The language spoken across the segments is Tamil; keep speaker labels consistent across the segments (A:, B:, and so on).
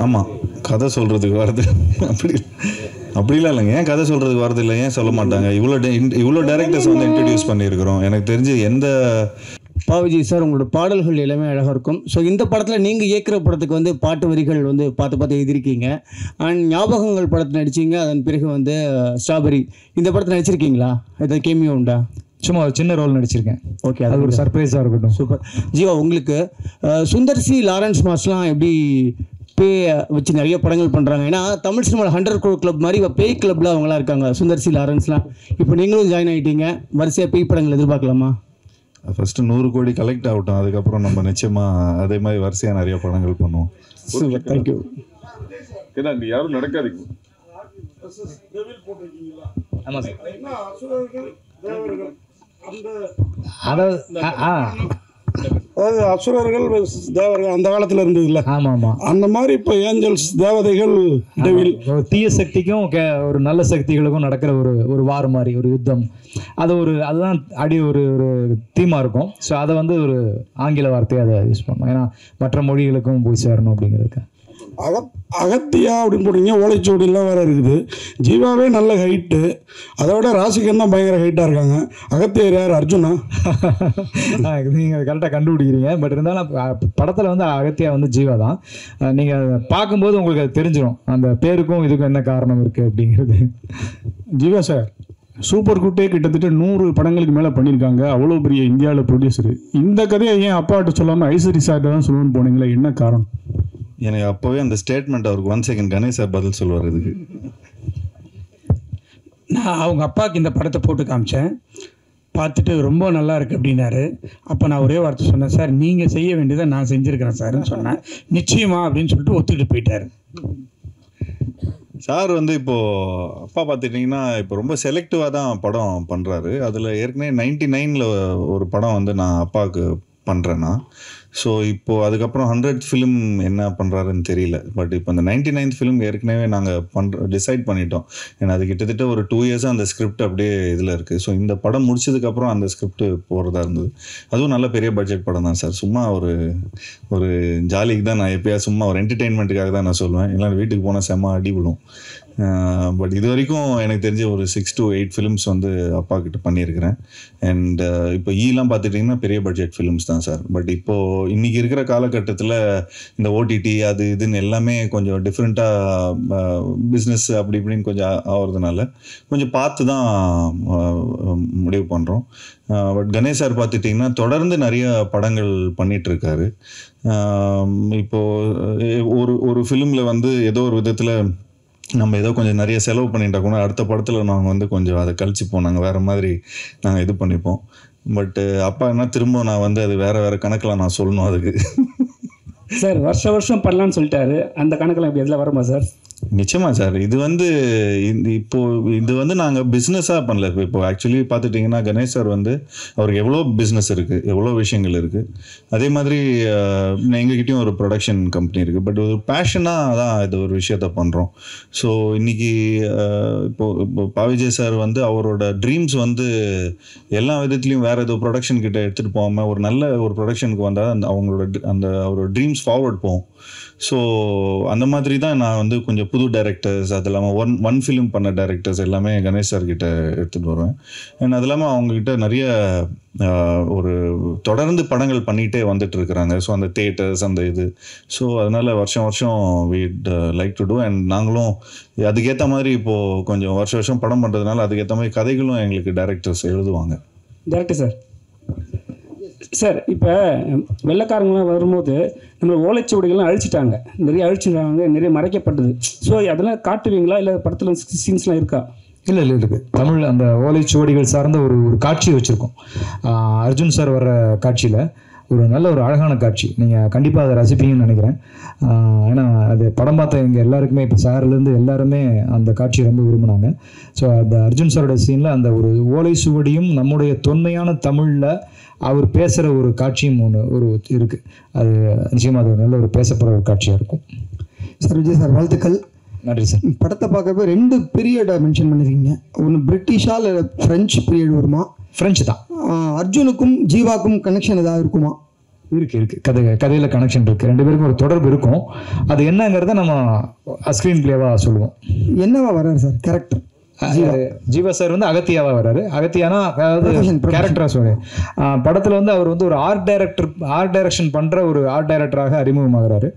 A: ஆமாம், கதை சொல்கிறதுக்கு வரது அப்படிலாம் இல்லைங்க. ஏன் கதை சொல்கிறதுக்கு வரது இல்லை, ஏன் சொல்ல மாட்டாங்க? இவ்வளோ டைரக்டர்ஸ் வந்து இன்ட்ரடியூஸ் பண்ணியிருக்கிறோம். எனக்கு தெரிஞ்சு எந்த
B: பாவிஜி சார் உங்களோட பாடல்கள் எல்லாமே அழகாக இருக்கும். ஸோ இந்த படத்தில் நீங்கள் இயக்குற படத்துக்கு வந்து பாட்டு வரிகள் வந்து பார்த்து எழுதியிருக்கீங்க. அண்ட் ஞாபகங்கள் படத்தில் நடிச்சிங்க. அதன் பிறகு வந்து ஸ்ட்ராபெரி இந்த படத்தில் நடிச்சிருக்கீங்களா? ஏதாவது கேமியோ உண்டா?
C: சும்மா ஒரு சின்ன ரோல் நடிச்சிருக்கேன்.
B: ஓகே,
C: அது ஒரு சர்ப்ரைஸாக இருக்கட்டும்.
B: சூப்பர். ஜீவா, உங்களுக்கு சுந்தர் சி லாரன்ஸ் மாஸ்லாம் எப்படி பேய் வச்சு நிறைய படங்கள் பண்ணுறாங்க? ஏன்னா தமிழ் சினிமாவில் 100 crore கிளப் மாதிரி இப்போ பேய் கிளப்பில் அவங்களாம் இருக்காங்க, சுந்தர் சி லாரன்ஸ்லாம். இப்போ நீங்களும் ஜாயின் ஆகிட்டீங்க, வரிசையாக பேய் படங்கள் எதிர்பார்க்கலாமா?
A: ஃபஸ்ட்டு 100 கோடி கலெக்ட் ஆகட்டும், அதுக்கப்புறம் நம்ம நிச்சயமாக அதே மாதிரி வரிசையாக நிறைய படங்கள் பண்ணுவோம்.
B: Super, thank you.
D: ஏன்னா அங்கே யாரும் நடக்காதீங்க.
C: ஆமாம் சார்.
E: அதாவது அசுரர்கள் தேவர்கள் அந்த காலத்தில் இருந்ததுல்ல.
C: ஆமாம் ஆமாம்.
E: அந்த மாதிரி இப்போ ஏஞ்சல்ஸ் தேவதைகள் டெவில்.
C: ஒரு தீய சக்திக்கும் ஒரு நல்ல சக்திகளுக்கும் நடக்கிற ஒரு வார் மாதிரி ஒரு யுத்தம். அதுதான் ஒரு தீமாக இருக்கும். ஸோ அதை வந்து ஒரு ஆங்கில வார்த்தையை அதை யூஸ் பண்ணோம். ஏன்னா மற்ற மொழிகளுக்கும் போய் சேரணும் அப்படிங்கிறதுக்கு.
E: அகத்தியா அப்படின்னு போட்டிங்க. ஓலைச்சுவடிலாம் வேறு இருக்குது. ஜீவாவே நல்ல ஹைட்டு, அதோட ராசிகன் தான் பயங்கர ஹைட்டாக இருக்காங்க. அகத்தியர் யார்? அர்ஜுனா?
C: நீங்கள் கரெக்டாக கண்டுபிடிக்கிறீங்க. பட் இருந்தாலும் படத்தில் வந்து அகத்தியா வந்து ஜீவா தான். நீங்கள் பார்க்கும்போது உங்களுக்கு அது தெரிஞ்சிடும் அந்த பேருக்கும் இதுக்கும் என்ன காரணம் இருக்குது அப்படிங்கிறது.
F: ஜீவா சார் சூப்பர் குட்டே கிட்டத்தட்ட 100 படங்களுக்கு மேலே பண்ணியிருக்காங்க. அவ்வளோ பெரிய இந்தியாவில் ப்ரொடியூசரு. இந்த கதையை ஏன் அப்பாட்ட சொல்லாமல் ஐஸ்வரி சார்ட்ட தான் சொல்லணும்னு போனீங்களே, என்ன காரணம்?
A: எனக்கு அப்போவே அந்த ஸ்டேட்மெண்ட் அவருக்கு 1 செகண்ட் கணேஷ் சார் பதில் சொல்லுவார் இதுக்கு.
G: நான் அவங்க அப்பாவுக்கு இந்த படத்தை போட்டு காமிச்சேன். பார்த்துட்டு ரொம்ப நல்லா இருக்குது அப்படின்னாரு. அப்போ நான் ஒரே வார்த்தை சொன்னேன், சார் நீங்கள் செய்ய வேண்டியதை நான் செஞ்சுருக்கிறேன் சார்ன்னு சொன்னேன். நிச்சயமா அப்படின்னு சொல்லிட்டு ஒத்துக்கிட்டு போயிட்டார்.
A: சார் வந்து இப்போது அப்பா பார்த்துட்டிங்கன்னா இப்போ ரொம்ப செலக்டிவாக தான் படம் பண்ணுறாரு. அதில் ஏற்கனவே 99 ஒரு படம் வந்து நான் அப்பாவுக்கு பண்ணுறேன்னா. ஸோ இப்போது அதுக்கப்புறம் 100th ஃபிலிம் என்ன பண்ணுறாருன்னு தெரியல. பட் இப்போ அந்த 99th ஃபிலிம் ஏற்கனவே நாங்கள் டிசைட் பண்ணிட்டோம். ஏன்னா அது கிட்டத்தட்ட ஒரு 2 இயர்ஸாக அந்த ஸ்கிரிப்ட் அப்படியே இதில் இருக்குது. ஸோ இந்த படம் முடிச்சதுக்கப்புறம் அந்த ஸ்கிரிப்ட் போகிறதா இருந்தது. அதுவும் நல்ல பெரிய பட்ஜெட் படம் தான் சார். சும்மா ஒரு ஜாலிக்கு தான் நான் எப்போயா சும்மா ஒரு என்டர்டெயின்மெண்ட்டுக்காக தான் நான் சொல்லுவேன். இல்லை வீட்டுக்கு போனால் செம்ம அடி விடும். பட் இது வரைக்கும் எனக்கு தெரிஞ்ச ஒரு 6 to 8 ஃபிலிம்ஸ் வந்து அப்பா கிட்ட பண்ணியிருக்கிறேன். அண்ட் இப்போ ஈலாம் பார்த்துட்டிங்கன்னா பெரிய பட்ஜெட் ஃபிலிம்ஸ் தான் சார். பட் இப்போது இன்றைக்கி இருக்கிற காலகட்டத்தில் இந்த ஓடிடி அது இதுன்னு எல்லாமே கொஞ்சம் டிஃப்ரெண்ட்டாக பிஸ்னஸ் அப்படி இப்படின்னு கொஞ்சம் ஆகிறதுனால கொஞ்சம் பார்த்து தான் முடிவு பண்ணுறோம். பட் கணேஷ் சார் பார்த்துட்டிங்கன்னா தொடர்ந்து நிறைய படங்கள் பண்ணிகிட்ருக்காரு. இப்போது ஒரு ஃபிலிமில் வந்து ஏதோ ஒரு விதத்தில் நம்ம ஏதோ கொஞ்சம் நிறைய செலவு பண்ணிட்டா கூட அடுத்த படத்தில் நாங்கள் வந்து கொஞ்சம் அதை கழிச்சுப்போம். நாங்கள் வேறு மாதிரி நாங்கள் இது பண்ணிப்போம். பட்டு அப்பா என்ன திரும்ப நான் வந்து அது வேறு கணக்கில் நான் சொல்லணும் அதுக்கு.
G: சார் வருஷம் பண்ணலான்னு சொல்லிட்டாரு. அந்த கணக்கெல்லாம் இப்படி எதில் வருமா சார்?
A: நிச்சயமாக சார். இது வந்து நாங்கள் பிஸ்னஸாக பண்ணல. இப்போ ஆக்சுவலி பார்த்துட்டிங்கன்னா கணேஷ் சார் வந்து அவருக்கு எவ்வளோ பிஸ்னஸ் இருக்குது, எவ்வளோ விஷயங்கள் இருக்குது. அதே மாதிரி எங்ககிட்டயும் ஒரு ப்ரொடக்ஷன் கம்பெனி இருக்குது. பட் ஒரு பேஷனாக தான் இது ஒரு விஷயத்த பண்ணுறோம். ஸோ இன்றைக்கி இப்போ பாவிஜய் சார் வந்து அவரோட ட்ரீம்ஸ் வந்து எல்லா விதத்துலேயும் வேறு ஏதோ ப்ரொடக்ஷன் கிட்ட எடுத்துகிட்டு போகாமல் ஒரு நல்ல ஒரு ப்ரொடக்ஷனுக்கு வந்தால் அவரோட ட்ரீம்ஸ் ஃபார்வர்ட் போகும். ஸோ அந்த மாதிரி தான் நான் வந்து கொஞ்சம் புது டைரக்டர்ஸ், அது இல்லாமல் ஒன் ஃபிலிம் பண்ண டைரக்டர்ஸ் எல்லாமே கணேஷ் சார் கிட்ட எடுத்துகிட்டு வருவேன். அண்ட் அது இல்லாமல் அவங்கக்கிட்ட நிறைய ஒரு தொடர்ந்து படங்கள் பண்ணிகிட்டே வந்துட்டு இருக்கிறாங்க. ஸோ அந்த தியேட்டர்ஸ் அந்த இது. ஸோ அதனால் வருஷம் வீட் லைக் டு டூ. அண்ட் நாங்களும் அதுக்கேற்ற மாதிரி இப்போது கொஞ்சம் வருஷம் படம் பண்ணுறதுனால அதுக்கேற்ற மாதிரி கதைகளும் எங்களுக்கு டைரக்டர்ஸ் எழுதுவாங்க.
G: டேரக்டர் சார் இப்போ வெள்ளைக்காரங்களாம் வரும்போது நம்ம ஓலைச்சுவடிகள்லாம் அழிச்சிட்டாங்க, நிறைய மறைக்கப்பட்டது. ஸோ அதெல்லாம் காட்டுவீங்களா, இல்லை படத்தில் சீன்ஸ்லாம் இருக்கா?
C: இல்லை இருக்குது. தமிழ் அந்த ஓலைச்சுவடிகள் சார்ந்த ஒரு காட்சி வச்சுருக்கோம். அர்ஜுன் சார் வர்ற காட்சியில் நல்ல ஒரு அழகான காட்சி. நீங்கள் கண்டிப்பாக அதை ரசிப்பீங்கன்னு நினைக்கிறேன். ஏன்னா அது படம் பார்த்த எங்கள் எல்லாருக்குமே இப்போ சார்லேருந்து எல்லாருமே அந்த காட்சியை ரொம்ப விரும்பினாங்க. ஸோ அந்த அர்ஜுன் சாரோட சீனில் அந்த ஒரு ஓலை சுவடியும் நம்முடைய தொன்மையான தமிழில் அவர் பேசுகிற ஒரு காட்சியும் ஒரு இருக்குது. அது நிச்சயமாக அது நல்ல ஒரு பேசப்படுற ஒரு காட்சியாக இருக்கும்.
B: சார் விஜய் சார் வாழ்த்துக்கள்.
C: நன்றி சார்.
B: படத்தை பார்க்கப்போ 2 பீரியடை மென்ஷன் பண்ணியிருக்கீங்க. ஒன்று பிரிட்டிஷா இல்லை ஃப்ரெஞ்சு பீரியட் வருமா?
C: ஃப்ரெஞ்சு தான்.
B: அர்ஜுனுக்கும் ஜீவாக்கும் கனெக்ஷன் ஏதாவது இருக்குமா?
C: இருக்கு கதையில் கனெக்ஷன் இருக்குது, 2 பேருக்கும் ஒரு தொடர்பு இருக்கும். அது என்னங்கிறத நம்ம ஸ்க்ரீன் பிளேவாக சொல்லுவோம்.
B: என்னவா வர்றாரு சார் கேரக்டர்?
C: ஜீவா சார் வந்து அகத்தியாவா வர்றாரு. அகத்தியானா அதாவது கேரக்டரா சொல்லு. படத்தில் வந்து அவர் வந்து ஒரு ஆர்ட் டைரக்ஷன் பண்ணுற ஒரு ஆர்ட் டைரக்டராக அறிமுகமாகிறாரு.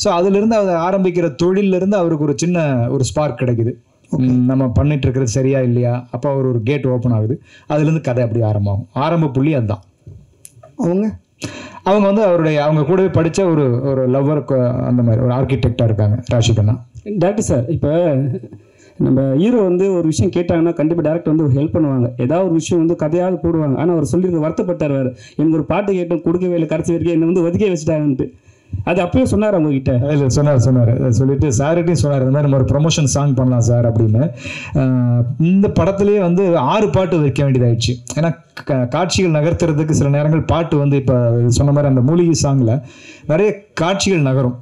C: ஸோ அதுலேருந்து அவர் ஆரம்பிக்கிற தொழிலிருந்து அவருக்கு ஒரு சின்ன ஒரு ஸ்பார்க் கிடைக்குது. நம்ம பண்ணிட்டு இருக்கிறது சரியா இல்லையா, அப்போ அவர் ஒரு கேட் ஓப்பன் ஆகுது. அதுலேருந்து கதை அப்படி ஆரம்பமாகும். ஆரம்ப புள்ளி அதுதான். அவங்க வந்து அவங்க கூடவே படித்த ஒரு லவ்வர், அந்த மாதிரி ஒரு ஆர்கிடெக்டாக இருக்காங்க ராஷிகண்ணா.
H: டாக்டர் சார், இப்போ நம்ம ஹீரோ வந்து ஒரு விஷயம் கேட்டாங்கன்னா கண்டிப்பாக டேரக்டர் வந்து ஒரு ஹெல்ப் பண்ணுவாங்க. ஏதாவது ஒரு விஷயம் வந்து கதையாவது போடுவாங்க. ஆனால் அவர் சொல்லியிருக்க வருத்தப்பட்டார், வேறு எனக்கு ஒரு பாட்டு கேட்டோம் கொடுக்கவே இல்லை, கடைசி வரைக்கும் என்னை வந்து ஒதுக்கே வச்சுட்டாங்கன்ட்டு. அது அப்பயே சொன்னார் அவங்ககிட்ட.
C: இல்லை சொன்னார் சொல்லிட்டு சார்கிட்டையும் சொன்னார், இந்த மாதிரி நம்ம ஒரு ப்ரொமோஷன் சாங் பண்ணலாம் சார் அப்படின்னு. இந்த படத்துலேயே வந்து 6 பாட்டு வைக்க வேண்டியதாயிடுச்சு. ஏன்னா காட்சிகள் நகர்த்துறதுக்கு சில நேரங்கள் பாட்டு வந்து இப்போ சொன்ன மாதிரி அந்த மூலிகை சாங்கில் நிறைய காட்சிகள் நகரும்.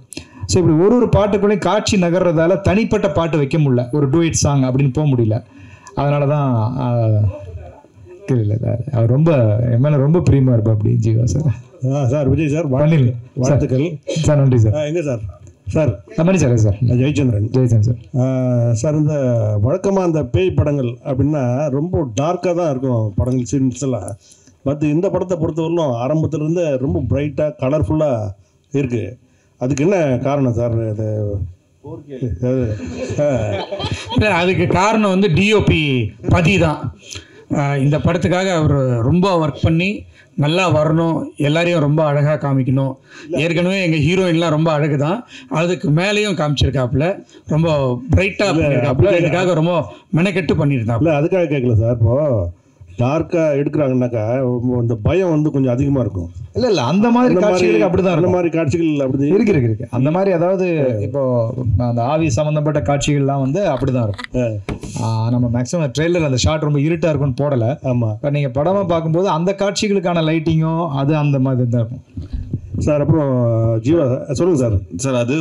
C: ஸோ இப்படி ஒரு பாட்டுக்குள்ளேயும் காட்சி நகர்றதால தனிப்பட்ட பாட்டு வைக்க முடியல, ஒரு டூயட் சாங் அப்படின்னு போக முடியல. அதனால தான் இல்லை அவர் ரொம்ப என் மேலே ரொம்ப பிரியமாக இருப்பா அப்படி Jeeva sir.
E: Sir Vijay sir வாழ்த்துக்கள்
C: சார். நன்றி சார்.
E: எங்கே sir? Sir
C: Mani sir. Sir
E: Jayachandran
C: sir.
E: Sir இந்த வழக்கமாக அந்த பேய் படங்கள் அப்படின்னா ரொம்ப டார்க்காக தான் இருக்கும் படங்கள், சீன்ஸ் எல்லாம். பட் இந்த படத்தை பொறுத்தவரையிலும் ஆரம்பத்துலேருந்து ரொம்ப பிரைட்டாக கலர்ஃபுல்லாக இருக்குது. அதுக்கு என்ன காரணம் சார்? அது
G: இல்லை, அதுக்கு காரணம் வந்து டிஓபி பதி தான். இந்த படத்துக்காக அவர் ரொம்ப ஒர்க் பண்ணி நல்லா வரணும், எல்லாரையும் ரொம்ப அழகாக காமிக்கணும். ஏற்கனவே எங்கள் ஹீரோயின்லாம் ரொம்ப அழகு தான், அதுக்கு மேலேயும் காமிச்சிருக்காப்புல, ரொம்ப பிரைட்டாக பண்ணியிருக்காப்புல. இதுக்காக ரொம்ப மெனக்கெட்டு பண்ணியிருந்தாப்புல.
E: அதுக்காக கேட்கல சார். இப்போது டார்க்காக எடுக்கிறாங்கன்னாக்கா இந்த பயம் வந்து கொஞ்சம் அதிகமாக இருக்கும்.
C: இல்லை அந்த மாதிரி காட்சிகளுக்கு அப்படிதான்
E: அந்த மாதிரி காட்சிகள் அப்படி
C: இருக்கு அந்த மாதிரி. அதாவது இப்போ அந்த ஆவி சம்மந்தப்பட்ட காட்சிகள்லாம் வந்து அப்படிதான் இருக்கும். நம்ம மேக்ஸிமம் ட்ரெய்லர் அந்த ஷாட் ரொம்ப இருட்டாக இருக்கும்னு போடலை.
E: ஆமாம்.
C: இப்போ நீங்கள் படமாக பார்க்கும்போது அந்த காட்சிகளுக்கான லைட்டிங்கும் அது அந்த மாதிரி தான் இருக்கும்
E: சார். அப்புறம் ஜீவா சொல்லுங்க சார்.
A: சார் அது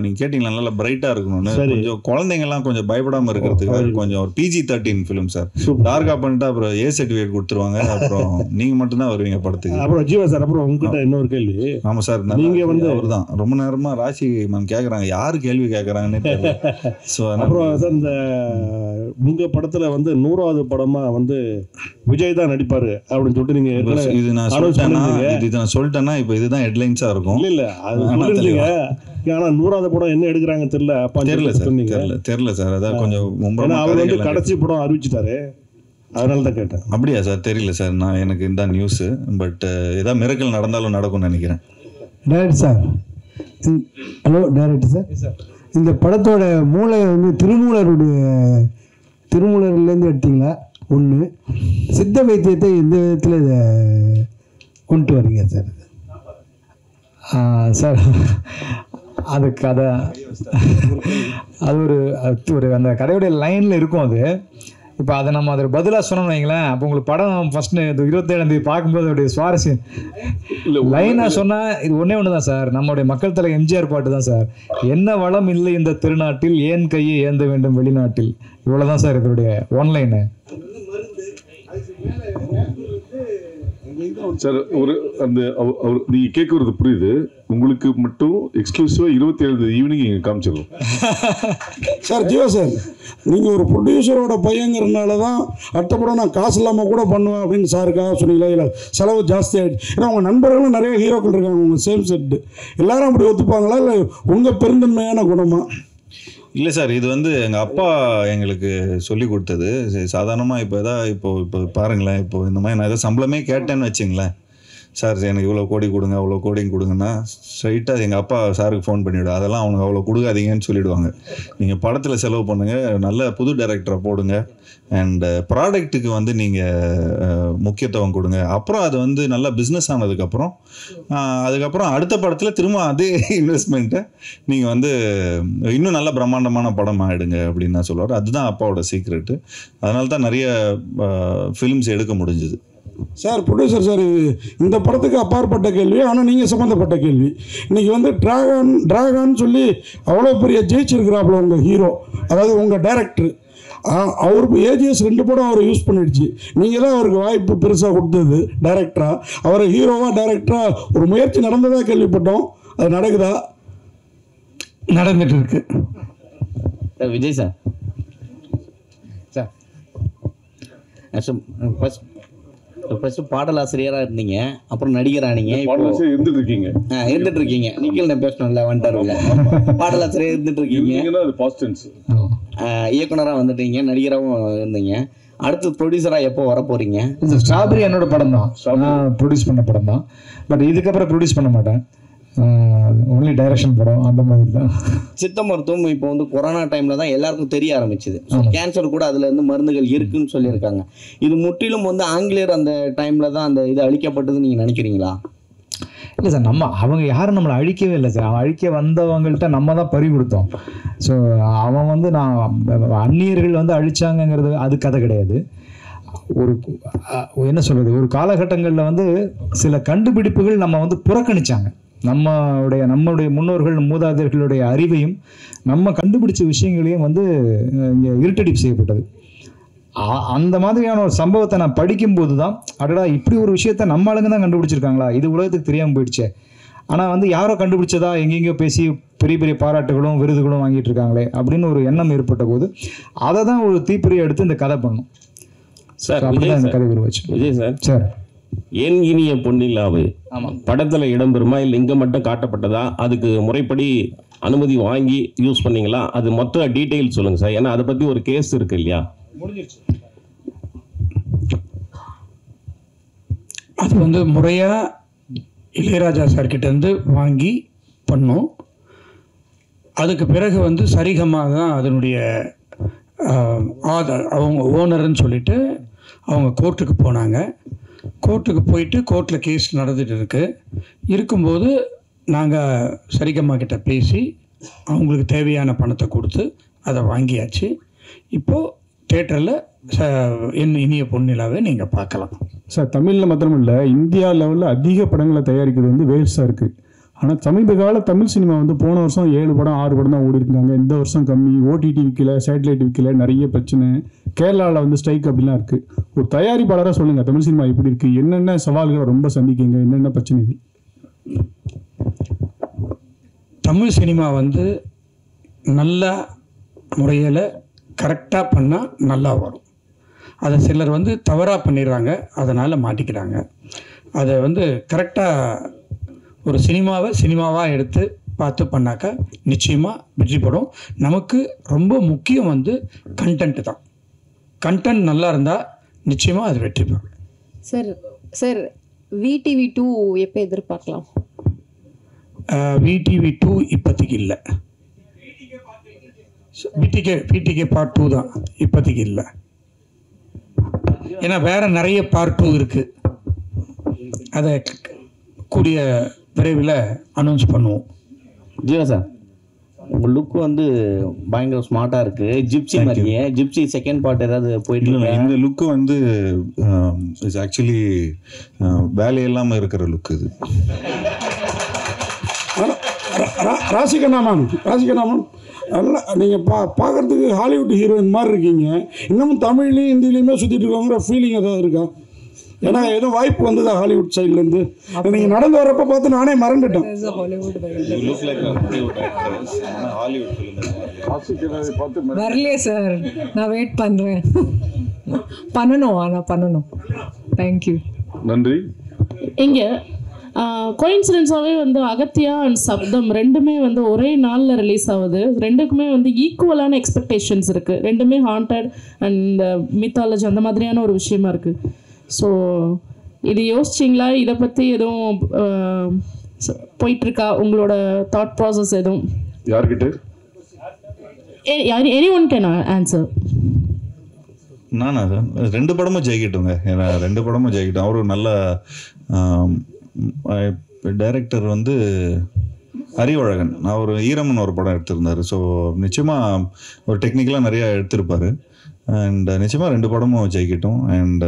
A: நீங்கள் கேட்டிங்களா நல்லா பிரைட்டாக இருக்கணும்னு, கொஞ்சம் குழந்தைங்கலாம் கொஞ்சம் பயப்படாமல் இருக்கிறதுக்கு கொஞ்சம் ஒரு PG-13 ஃபிலிம் சார். டார்க்காக பண்ணிட்டு அப்புறம் A சர்டிஃபிகேட் கொடுத்துருவாங்க, அப்புறம் நீங்கள் மட்டும்தான் வருவீங்க படத்துக்கு.
E: அப்புறம் ஜீவா சார், அப்புறம் உங்ககிட்ட இன்னொரு கேள்வி.
A: ஆமாம் சார், நீங்கள் வந்து அவர் தான் ரொம்ப நேரமாக ராசி மேம் கேட்குறாங்க, யார் கேள்வி கேட்குறாங்கன்னு தெரியல. ஸோ
E: அப்புறம் சார் இந்த உங்கள் படத்தில் வந்து 100வது படமாக வந்து விஜய் தான் நடிப்பார் அப்படின்னு சொல்லிட்டு நீங்கள்
A: இது நான் சொல்லிட்டேன்னா இப்போ இதுதான் ஹெட்லைன்ஸாக இருக்கும்.
E: இல்லை அது சொல்லிருந்தீங்க. ஆனால் 100வது படம் என்ன எடுக்கிறாங்கன்னு தெரியல. அப்பா
A: தெரியல சார். அதான் கொஞ்சம்
E: அவர் வந்து கடைசி படம் அறிவிச்சிட்டாரு, அதனால தான் கேட்டேன்.
A: அப்படியா சார்? தெரியல சார், நான் எனக்கு இந்த நியூஸு. பட் ஏதாவது மிரக்கல் நடந்தாலும் நடக்கும்னு நினைக்கிறேன்.
B: Director sir, hello director sir, இந்த படத்தோட மூளை வந்து திருமூலர்லேருந்து எடுத்தீங்களா? ஒன்று, சித்த வைத்தியத்தை எந்த விதத்தில் இதை கொண்டு வரீங்க சார்?
C: சார் அது கதை, அது ஒரு அந்த கதையுடைய லைனில் இருக்கும். அது இப்போ அதை நம்ம அதை பதிலாக சொன்னோம்னு வைங்களேன், அப்போ உங்களுக்கு படம் ஃபஸ்ட்டு 27 பார்க்கும்போது அப்படியே சுவாரஸ்யம் லைனாக சொன்னால் இது ஒன்று தான் சார். நம்மளுடைய மக்கள் தலை எம்ஜிஆர் பாட்டு தான் சார். என்ன வளம் இல்லை இந்த திருநாட்டில், ஏன் கையை ஏந்த வேண்டும் வெளிநாட்டில். இவ்வளோதான் சார் இதனுடைய ஒன்லைனு.
D: சார் அந்த நீங்க கேட்கறது புரியுது. உங்களுக்கு மட்டும் எக்ஸ்க்ளூசிவா 27 ஈவினிங் இங்க காமிச்சிடலாம்
E: சார். ஜீவா சார், நீங்க ஒரு ப்ரொடியூசரோட பையங்கிறதுனால தான் அடுத்த படம் நான் காசு இல்லாமல் கூட பண்ணுவேன் அப்படின்னு சாருக்காக சொன்னீங்களா? இல்லை செலவு ஜாஸ்தி ஆகிடுச்சு? ஏன்னா உங்கள் நண்பர்களும் நிறைய ஹீரோக்கள் இருக்காங்க உங்கள் சேம் செட்டு, எல்லாரும் அப்படி ஒத்துப்பாங்களா? இல்லை உங்கள் பெருந்தன்மையான குணமா?
A: இல்லை சார், இது வந்து எங்கள் அப்பா எங்களுக்கு சொல்லி கொடுத்தது. சாதாரணமாக இப்போ பாருங்களேன், இப்போ இந்த மாதிரி நான் ஏதோ சம்பளமே கேட்டேன்னு வச்சுங்களேன், சார் எனக்கு இவ்வளோ கோடி கொடுங்க அவ்வளோ கோடிங்க கொடுங்கன்னா ஸ்ட்ரைட்டாக எங்கள் அப்பா சாருக்கு ஃபோன் பண்ணிவிடும். அதெல்லாம் அவனுக்கு அவ்வளோ கொடுக்காதீங்கன்னு சொல்லிவிடுவாங்க. நீங்கள் படத்தில் செலவு பண்ணுங்கள், நல்ல புது டைரக்டரை போடுங்க, அண்டு ப்ராடக்ட்டுக்கு வந்து நீங்கள் முக்கியத்துவம் கொடுங்க. அப்புறம் அது வந்து நல்லா பிஸ்னஸ் ஆனதுக்கப்புறம் அதுக்கப்புறம் அடுத்த படத்தில் திரும்ப அதே இன்வெஸ்ட்மெண்ட்டை நீங்கள் வந்து இன்னும் நல்ல பிரம்மாண்டமான படம் ஆகிடுங்க அப்படின்னு தான் சொல்லுவார். அதுதான் அப்பாவோட சீக்ரெட்டு. அதனால தான் நிறைய ஃபிலிம்ஸ் எடுக்க முடிஞ்சுது.
E: சார் ப்ரொடியூசர் சார், இந்த படத்துக்கு அப்பாற்பட்ட கேள்வி, ஆனால் நீங்கள் சம்மந்தப்பட்ட கேள்வி. இன்றைக்கி வந்து டிராகன் சொல்லி அவ்வளோ பெரிய ஜெயிச்சிருக்கிறாப்புல உங்கள் ஹீரோ, அதாவது உங்கள் டைரக்டர். அவருக்கு ஏஜிஎஸ் 2 படம் அவர் யூஸ் பண்ணிடுச்சு. நீங்கள் தான் அவருக்கு வாய்ப்பு பெருசாக கொடுத்தது டைரக்டராக. அவரை ஹீரோவாக டைரக்டராக ஒரு முயற்சி நடந்ததாக கேள்விப்பட்டோம். அது நடக்குதா?
G: நடந்துட்டு இருக்கு.
I: விஜய் சார் ஃபர்ஸ்ட் பாடலாசிரியராக இருந்தீங்க, அப்புறம் நடிகரானீங்க,
D: இருந்துட்டு இருக்கீங்க.
I: இருந்துட்டு இருக்கீங்க. நீங்கள் நான் பேசணும்ல வந்துட்டாருல, பாடலாசிரியர் இருந்துட்டு இருக்கீங்க, இயக்குனராக வந்துட்டீங்க, நடிகராகவும் இருந்தீங்க. அடுத்து ப்ரொடியூசராக எப்போ வர போறீங்க?
C: ஸ்ட்ராபெரி என்னோட படம் தான், நான் ப்ரொடியூஸ் பண்ண படம் தான். பட் இதுக்கப்புறம் ப்ரொடியூஸ் பண்ண மாட்டேன், ஒன்லி டைரக்ஷன் படம் அந்த மாதிரி தான்.
I: சித்த மருத்துவம் இப்போ வந்து கொரோனா டைமில் தான் எல்லாருக்கும் தெரிய ஆரம்பிச்சுது. கேன்சர் கூட அதில் இருந்து மருந்துகள் இருக்குன்னு சொல்லியிருக்காங்க. இது முற்றிலும் வந்து ஆங்கிலேயர் அந்த டைமில் தான் அந்த இது அழிக்கப்பட்டதுன்னு நீங்கள் நினைக்கிறீங்களா?
C: இல்லை சார், அவங்க யாரும் நம்மளை அழிக்கவே இல்லை சார். அவன் அழிக்க வந்தவங்கள்ட்ட நம்ம தான் பறி கொடுத்தோம். ஸோ அவன் வந்து அந்நியர்கள் வந்து அழிச்சாங்கங்கிறது அது கதை கிடையாது. ஒரு என்ன சொல்கிறது, ஒரு காலகட்டங்களில் வந்து சில கண்டுபிடிப்புகள் நம்ம வந்து புறக்கணிச்சாங்க. நம்மளுடைய முன்னோர்கள் மூதாதையர்களுடைய அறிவையும் நம்ம கண்டுபிடிச்ச விஷயங்களையும் வந்து இங்கே இருட்டடிப்பு செய்யப்பட்டது. அந்த மாதிரியான ஒரு சம்பவத்தை நான் படிக்கும்போது தான், அடடா இப்படி ஒரு விஷயத்த நம்ம ஆளுங்க தான் கண்டுபிடிச்சிருக்காங்களா, இது உலகத்துக்கு தெரியாமல் போயிடுச்சே. ஆனால் வந்து யாரோ கண்டுபிடிச்சதா எங்கெங்கேயோ பேசி பெரிய பெரிய பாராட்டுகளும் விருதுகளும் வாங்கிட்டு இருக்காங்களே அப்படின்னு ஒரு எண்ணம் ஏற்பட்ட போது அதை தான் ஒரு தீப்பொறியை எடுத்து இந்த கதை பண்ணும்
J: சார்.
C: இந்த கதை உருவாச்சு.
J: விஜய் சார்,
C: சார்
J: என் இனிய பொன்னிலாவு படத்துல இடம்பெறுமா இல்லை இங்க மட்டும் காட்டப்பட்டதா? அதுக்கு முறைப்படி அனுமதி வாங்கி யூஸ் பண்ணீங்களா? அது மொத்த டீட்டெயில் சொல்லுங்க சார். ஏன்னா அதை பத்தி ஒரு கேஸ் இருக்கு இல்லையா?
G: அது வந்து முறையா இளையராஜா சார் கிட்ட இருந்து வாங்கி பண்ணோம். அதுக்கு பிறகு வந்து சரிகமாக தான் அதனுடைய அவங்க ஓனர்ன்னு சொல்லிட்டு அவங்க கோர்ட்டுக்கு போனாங்க. கோர்ட்டுக்கு போயிட்டு கோர்ட்டில் கேஸ் நடந்துட்டு இருக்கும்போது நாங்கள் சரிகம்மா கிட்ட பேசி அவங்களுக்கு தேவையான பணத்தை கொடுத்து அதை வாங்கியாச்சு. இப்போது தேட்டரில் என் இனிய பொன்னிலாவை நீங்கள் பார்க்கலாம்
F: சார். தமிழில் மாத்திரம் இல்லை, இந்தியா லெவலில் அதிக படங்களை தயாரிக்கிறது வந்து வேல்ஸாக இருக்குது. ஆனால் சமீப கால தமிழ் சினிமா வந்து போன வருஷம் 7 படம் 6 படம் தான் ஓடி இருக்காங்க. இந்த வருஷம் கம்மி, ஓடிடி விற்கல, சேட்டலைட் விற்கல, நிறைய பிரச்சனை. கேரளாவில் வந்து ஸ்ட்ரைக் அப்படிலாம் இருக்குது. ஒரு தயாரிப்பாளராக சொல்லுங்கள், தமிழ் சினிமா எப்படி இருக்குது, என்னென்ன சவால்களை ரொம்ப சந்திக்குங்க, என்னென்ன பிரச்சனைகள்?
G: தமிழ் சினிமா வந்து நல்ல முறையில் கரெக்டாக பண்ணால் நல்லா வரும். அதை சிலர் வந்து தவறாக பண்ணிடுறாங்க, அதனால் மாட்டிக்கிறாங்க. அதை வந்து கரெக்டாக ஒரு சினிமாவாக எடுத்து பார்த்து பண்ணாக்கா நிச்சயமாக வெற்றி படும். நமக்கு ரொம்ப முக்கியம் வந்து கண்டென்ட் தான். கண்டென்ட் நல்லா இருந்தால் நிச்சயமாக அது வெற்றி பெறும்.
K: சார் VTV 2 எப்போ எதிர்பார்க்கலாம்?
G: VTV 2 இப்போதைக்கு இல்லை. VTK பார்ட் 2 தான் இப்போதைக்கு இல்லை. ஏன்னா வேறு நிறைய பார்ட் 2 இருக்குது. அதை கூடிய விரைவில் அனௌன்ஸ் பண்ணுவோம்.
I: ஜீவா சார், உங்கள் லுக் வந்து பயங்கர ஸ்மார்ட்டாக இருக்குது. ஜிப்சி மாதிரியே. ஜிப்சி செகண்ட் பார்ட் ஏதாவது போயிட்டு இல்லை?
A: இந்த லுக்கு வந்து இட்ஸ் ஆக்சுவலி வேலையெல்லாமல் இருக்கிற லுக் இது.
E: ராசிகண்ணாமன் நல்லா நீங்கள் பார்க்குறதுக்கு ஹாலிவுட் ஹீரோயின் மாதிரி இருக்கீங்க. இன்னமும் தமிழ்லையும் ஹிந்திலையுமே சுற்றிட்டு இருக்கோங்கிற ஃபீலிங் ஏதாவது இருக்கா? ஏன்னா எதுவும் வாய்ப்பு வந்ததா ஹாலிவுட் சைட்லேருந்து? நீங்கள் நடந்து வரப்போ பார்த்து நானே மறந்துட்டேன்.
L: வரலையே சார், நான் வெயிட் பண்ணுறேன். பண்ணணும். தேங்க்யூ,
D: நன்றி.
M: இங்கே கோயின்சிடென்ஸாகவே வந்து அகத்தியா அண்ட் சப்தம் ரெண்டுமே வந்து ஒரே நாளில் ரிலீஸ் ஆகுது. ரெண்டுக்குமே வந்து ஈக்குவலான எக்ஸ்பெக்டேஷன்ஸ் இருக்குது. ரெண்டுமே ஹாண்டட் அண்ட் மித்தாலஜி அந்த மாதிரியான ஒரு விஷயமா இருக்குது. ஸோ இது யோசிச்சிங்களா? இதை பற்றி எதுவும் போயிட்டுருக்கா உங்களோட தாட் ப்ராசஸ் எதுவும்?
D: யார்கிட்ட?
M: anyone can answer.
A: நானா சார், 2 படமும் ஜெயிக்கட்டுங்க. ஏன்னா 2 படமும் ஜெயிக்கட்டும். அவரும் நல்ல டைரக்டர் வந்து அறிவழகன். அவர் ஈரம்னு ஒரு படம் எடுத்திருந்தார். ஸோ நிச்சயமாக ஒரு டெக்னிக்கலாக நிறையா எடுத்திருப்பார். அண்ட் நிச்சயமாக 2 படமும் ஜெயிக்கட்டும். அண்ட்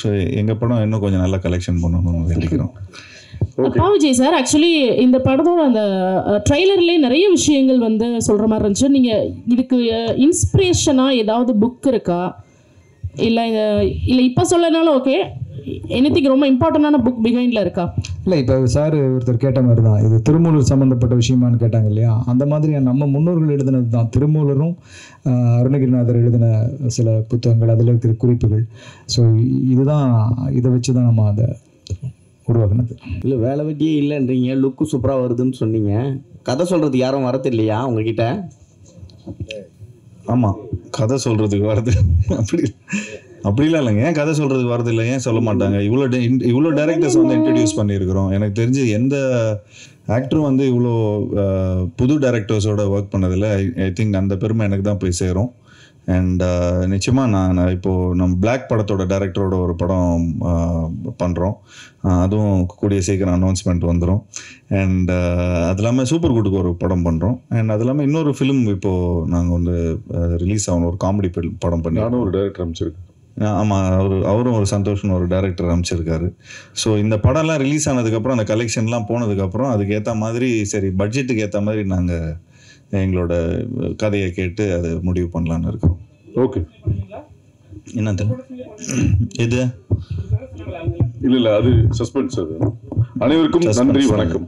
A: ஸோ எங்கள் படம் இன்னும் கொஞ்சம் நல்லா கலெக்ஷன் பண்ணணும்னு வேண்டிக்கிறோம்.
M: விஜய் சார், ஆக்சுவலி இந்த படத்தோட அந்த ட்ரெய்லர்லேயே நிறைய விஷயங்கள் வந்து சொல்கிற மாதிரி இருந்துச்சு. நீங்கள் இதுக்கு இன்ஸ்பிரேஷனாக ஏதாவது புக் இருக்கா, இல்லை இப்போ சொல்லனாலும் ஓகே, எனிதிங் ரொம்ப இம்பார்ட்டண்டான புக் பிஹைண்டில் இருக்கா?
C: இல்லை, இப்போ சார் ஒருத்தர் கேட்ட மாதிரி தான், இது திருமூலர் சம்மந்தப்பட்ட விஷயமானு கேட்டாங்க இல்லையா, அந்த மாதிரி நம்ம முன்னோர்கள் எழுதினது தான். திருமூலரும் அருணகிரிநாதர் எழுதின சில புத்தகங்கள், அதில் இருக்கிற குறிப்புகள். ஸோ இதுதான், இதை வச்சு தான் நம்ம அதை உருவாக்குனது.
I: இல்லை வேலை வெட்டியே இல்லைன்றீங்க, லுக்கு சூப்பராக வருதுன்னு சொன்னீங்க. கதை சொல்கிறதுக்கு யாரும் வரது இல்லையா உங்ககிட்ட?
A: ஆமாம், கதை சொல்கிறதுக்கு வருது. அப்படிலாம் இல்லைங்க. ஏன் கதை சொல்கிறதுக்கு வரது இல்லை, ஏன் சொல்ல மாட்டாங்க? இவ்வளோ டைரக்டர்ஸ் வந்து இன்ட்ரடியூஸ் பண்ணியிருக்கிறோம். எனக்கு தெரிஞ்சு எந்த ஆக்டரும் வந்து இவ்வளோ புது டைரக்டர்ஸோட ஒர்க் பண்ணதில்லை. ஐ திங்க் அந்த பெருமை எனக்கு தான் போய் சேரும். அண்ட் நிச்சயமாக நான் இப்போது நம்ம பிளாக் படத்தோட டைரக்டரோட ஒரு படம் பண்ணுறோம். அதுவும் கூடிய சீக்கிரம் அனௌன்ஸ்மெண்ட் வந்துடும். அண்ட் அது இல்லாமல் சூப்பர் குட்டுக்கு ஒரு படம் பண்ணுறோம். அண்ட் அது இல்லாமல் இன்னொரு ஃபிலிம் இப்போது நாங்கள் வந்து ரிலீஸ் ஆகணும், ஒரு காமெடி படம் பண்ணி.
D: நானும் ஒரு டைரக்டர் அமைச்சிருக்கேன்.
A: ஆமாம், அவரும் ஒரு சந்தோஷம்னு ஒரு டைரக்டர் அமைச்சிருக்காரு. ஸோ இந்த படம்லாம் ரிலீஸ் ஆனதுக்கப்புறம், அந்த கலெக்ஷன்லாம் போனதுக்கப்புறம் அதுக்கு ஏற்ற மாதிரி, சரி பட்ஜெட்டுக்கு ஏற்ற மாதிரி நாங்கள் எங்களோட கதையை கேட்டு அதை முடிவு பண்ணலான்னு இருக்கோம்.
D: ஓகே,
A: என்ன இது?
D: இல்லை அது சஸ்பென்ஸ். அது அனைவருக்கும் நன்றி, வணக்கம்.